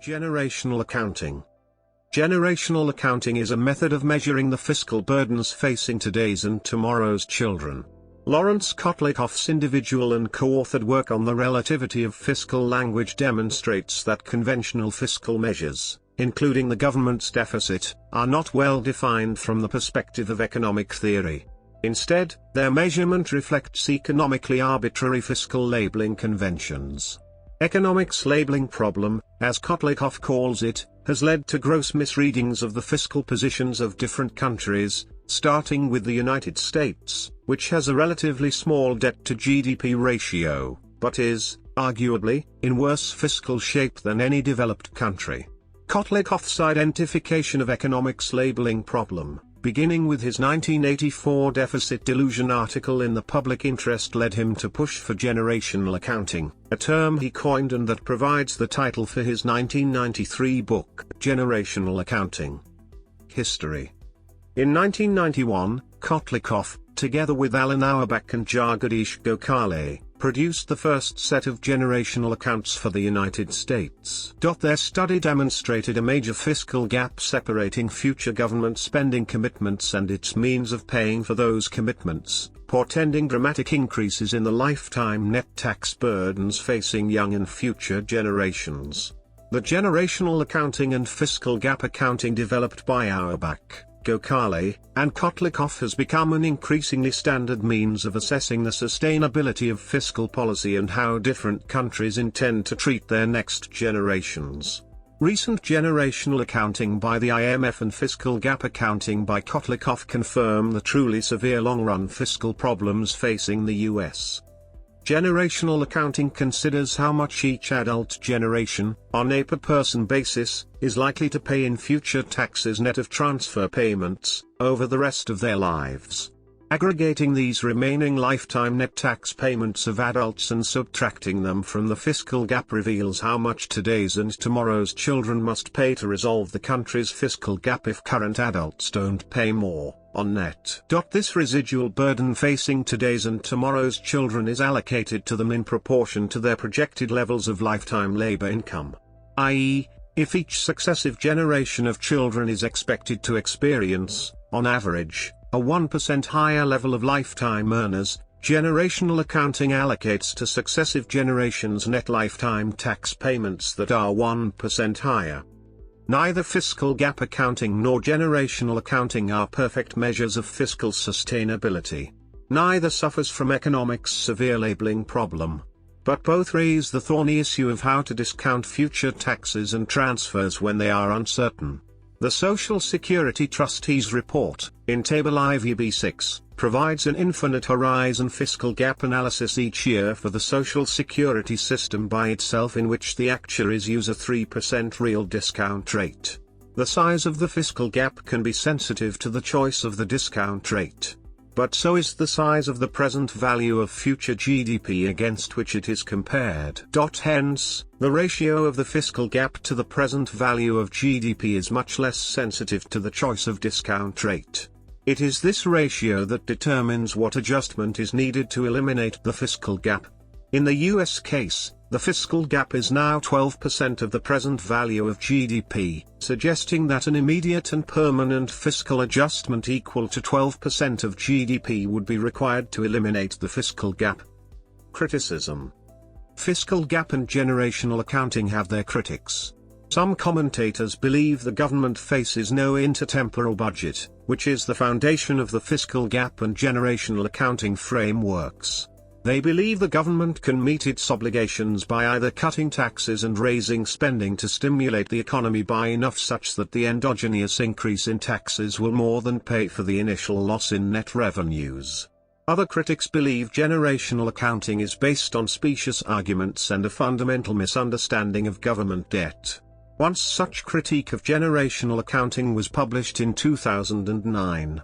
Generational accounting. Generational accounting is a method of measuring the fiscal burdens facing today's and tomorrow's children. Laurence Kotlikoff's individual and co-authored work on the relativity of fiscal language demonstrates that conventional fiscal measures, including the government's deficit, are not well defined from the perspective of economic theory. Instead, their measurement reflects economically arbitrary fiscal labeling conventions. Economics labeling problem, as Kotlikoff calls it, has led to gross misreadings of the fiscal positions of different countries, starting with the United States, which has a relatively small debt-to-GDP ratio, but is, arguably, in worse fiscal shape than any developed country. Kotlikoff's identification of economics labeling problem, beginning with his 1984 Deficit Delusion article in the Public Interest, led him to push for generational accounting, a term he coined and that provides the title for his 1993 book, Generational Accounting. History. In 1991, Kotlikoff, together with Alan Auerbach and Jagadish Gokhale, produced the first set of generational accounts for the United States. Their study demonstrated a major fiscal gap separating future government spending commitments and its means of paying for those commitments, portending dramatic increases in the lifetime net tax burdens facing young and future generations. The generational accounting and fiscal gap accounting developed by Auerbach, Gokhale, and Kotlikoff has become an increasingly standard means of assessing the sustainability of fiscal policy and how different countries intend to treat their next generations. Recent generational accounting by the IMF and fiscal gap accounting by Kotlikoff confirm the truly severe long-run fiscal problems facing the US. Generational accounting considers how much each adult generation, on a per-person basis, is likely to pay in future taxes net of transfer payments, over the rest of their lives. Aggregating these remaining lifetime net tax payments of adults and subtracting them from the fiscal gap reveals how much today's and tomorrow's children must pay to resolve the country's fiscal gap if current adults don't pay more, on net. This residual burden facing today's and tomorrow's children is allocated to them in proportion to their projected levels of lifetime labor income. i.e., if each successive generation of children is expected to experience, on average, a 1% higher level of lifetime earners, generational accounting allocates to successive generations net lifetime tax payments that are 1% higher. Neither fiscal gap accounting nor generational accounting are perfect measures of fiscal sustainability. Neither suffers from economics' severe labeling problem. But both raise the thorny issue of how to discount future taxes and transfers when they are uncertain. The Social Security Trustees Report, in Table IVB6, provides an infinite horizon fiscal gap analysis each year for the Social Security system by itself, in which the actuaries use a 3% real discount rate. The size of the fiscal gap can be sensitive to the choice of the discount rate. But so is the size of the present value of future GDP against which it is compared. Hence, the ratio of the fiscal gap to the present value of GDP is much less sensitive to the choice of discount rate. It is this ratio that determines what adjustment is needed to eliminate the fiscal gap. In the US case, the fiscal gap is now 12% of the present value of GDP, suggesting that an immediate and permanent fiscal adjustment equal to 12% of GDP would be required to eliminate the fiscal gap. Criticism. Fiscal gap and generational accounting have their critics. Some commentators believe the government faces no intertemporal budget, which is the foundation of the fiscal gap and generational accounting frameworks. They believe the government can meet its obligations by either cutting taxes and raising spending to stimulate the economy by enough such that the endogenous increase in taxes will more than pay for the initial loss in net revenues. Other critics believe generational accounting is based on specious arguments and a fundamental misunderstanding of government debt. One such critique of generational accounting was published in 2009.